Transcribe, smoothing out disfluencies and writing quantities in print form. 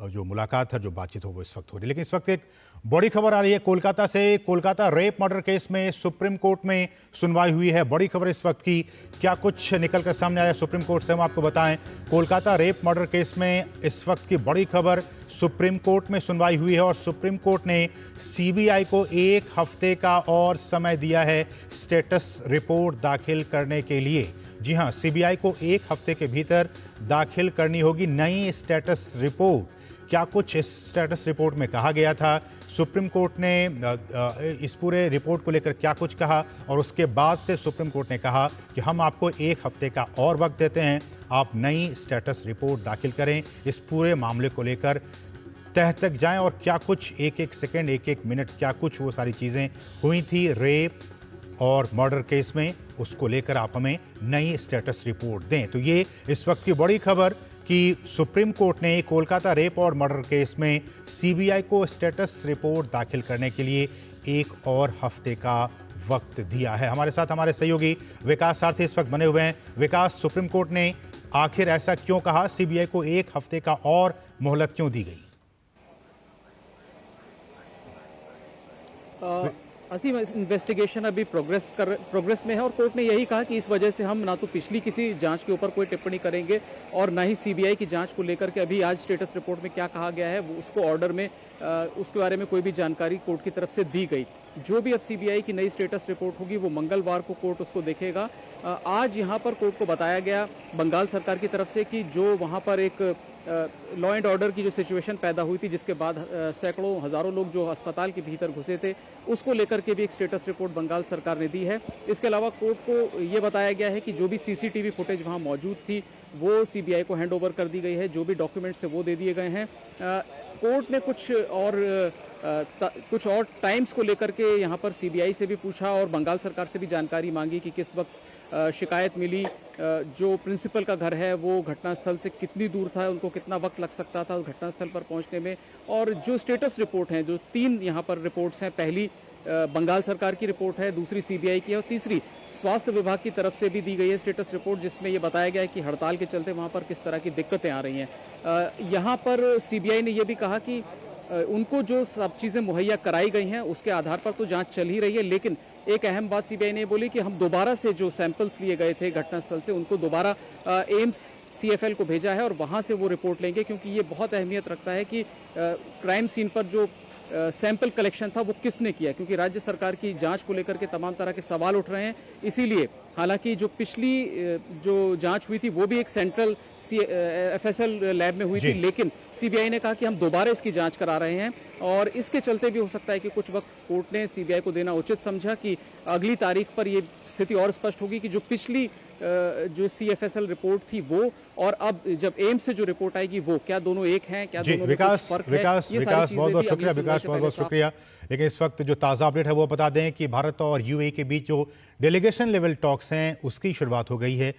जो मुलाकात है, जो बातचीत हो वो इस वक्त हो रही है। लेकिन इस वक्त एक बड़ी खबर आ रही है कोलकाता से। कोलकाता रेप मर्डर केस में सुप्रीम कोर्ट में सुनवाई हुई है। बड़ी खबर इस वक्त की, क्या कुछ निकल कर सामने आया सुप्रीम कोर्ट से, हम आपको बताएं। कोलकाता रेप मर्डर केस में इस वक्त की बड़ी खबर, सुप्रीम कोर्ट में सुनवाई हुई है और सुप्रीम कोर्ट ने सीबीआई को 1 हफ्ते का और समय दिया है स्टेटस रिपोर्ट दाखिल करने के लिए। जी हां, सीबीआई को 1 हफ्ते के भीतर दाखिल करनी होगी नई स्टेटस रिपोर्ट। क्या कुछ इस स्टेटस रिपोर्ट में कहा गया था, सुप्रीम कोर्ट ने इस पूरे रिपोर्ट को लेकर क्या कुछ कहा, और उसके बाद से सुप्रीम कोर्ट ने कहा कि हम आपको 1 हफ्ते का और वक्त देते हैं, आप नई स्टेटस रिपोर्ट दाखिल करें, इस पूरे मामले को लेकर तह तक जाएं और क्या कुछ एक एक सेकंड, एक एक मिनट, क्या कुछ वो सारी चीज़ें हुई थी रेप और मर्डर केस में, उसको लेकर आप हमें नई स्टेटस रिपोर्ट दें। तो ये इस वक्त की बड़ी खबर कि सुप्रीम कोर्ट ने कोलकाता रेप और मर्डर केस में सीबीआई को स्टेटस रिपोर्ट दाखिल करने के लिए 1 और हफ्ते का वक्त दिया है। हमारे साथ हमारे सहयोगी विकास सारथी इस वक्त बने हुए हैं। विकास, सुप्रीम कोर्ट ने आखिर ऐसा क्यों कहा, सीबीआई को 1 हफ्ते का और मोहलत क्यों दी गई? असीम इन्वेस्टिगेशन अभी प्रोग्रेस में है और कोर्ट ने यही कहा कि इस वजह से हम ना तो पिछली किसी जांच के ऊपर कोई टिप्पणी करेंगे और ना ही सीबीआई की जांच को लेकर के अभी आज स्टेटस रिपोर्ट में क्या कहा गया है वो उसको ऑर्डर में उसके बारे में कोई भी जानकारी कोर्ट की तरफ से दी गई। जो भी अब सीबीआई की नई स्टेटस रिपोर्ट होगी वो मंगलवार को कोर्ट उसको देखेगा। आज यहाँ पर कोर्ट को बताया गया बंगाल सरकार की तरफ से कि जो वहाँ पर एक लॉ एंड ऑर्डर की जो सिचुएशन पैदा हुई थी, जिसके बाद सैकड़ों हजारों लोग जो अस्पताल के भीतर घुसे थे, उसको लेकर के भी एक स्टेटस रिपोर्ट बंगाल सरकार ने दी है। इसके अलावा कोर्ट को ये बताया गया है कि जो भी सीसीटीवी फुटेज वहाँ मौजूद थी वो सीबीआई को हैंड ओवर कर दी गई है, जो भी डॉक्यूमेंट्स थे वो दे दिए गए हैं। कोर्ट ने कुछ और टाइम्स को लेकर के यहाँ पर सीबीआई से भी पूछा और बंगाल सरकार से भी जानकारी मांगी कि किस वक्त शिकायत मिली, जो प्रिंसिपल का घर है वो घटनास्थल से कितनी दूर था, उनको कितना वक्त लग सकता था उस घटनास्थल पर पहुंचने में, और जो स्टेटस रिपोर्ट हैं, जो 3 यहाँ पर रिपोर्ट्स हैं, पहली बंगाल सरकार की रिपोर्ट है, दूसरी सीबीआई की है और तीसरी स्वास्थ्य विभाग की तरफ से भी दी गई है स्टेटस रिपोर्ट, जिसमें ये बताया गया है कि हड़ताल के चलते वहाँ पर किस तरह की दिक्कतें आ रही हैं। यहाँ पर सीबीआई ने यह भी कहा कि उनको जो सब चीज़ें मुहैया कराई गई हैं उसके आधार पर तो जांच चल ही रही है, लेकिन एक अहम बात सीबीआई ने बोली कि हम दोबारा से जो सैंपल्स लिए गए थे घटनास्थल से उनको दोबारा एम्स सीएफएल को भेजा है और वहां से वो रिपोर्ट लेंगे, क्योंकि ये बहुत अहमियत रखता है कि क्राइम सीन पर जो सैंपल कलेक्शन था वो किसने किया, क्योंकि राज्य सरकार की जांच को लेकर के तमाम तरह के सवाल उठ रहे हैं। इसीलिए हालांकि जो पिछली जो जांच हुई थी वो भी एक सेंट्रल एफएसएल लैब में हुई थी, लेकिन सीबीआई ने कहा कि हम दोबारा इसकी जांच करा रहे हैं और इसके चलते भी हो सकता है कि कुछ वक्त कोर्ट ने सीबीआई को देना उचित समझा कि अगली तारीख पर ये स्थिति और स्पष्ट होगी कि जो पिछली जो सीएफएसएल रिपोर्ट थी वो और अब जब एम्स से जो रिपोर्ट आएगी वो क्या दोनों एक हैं, क्या दोनों में कुछ फर्क है। विकास बहुत बहुत शुक्रिया, विकास बहुत बहुत शुक्रिया। लेकिन इस वक्त जो ताज़ा अपडेट है वो बता दें कि भारत और यूएई के बीच जो डेलीगेशन लेवल टॉक्स हैं उसकी शुरुआत हो गई है।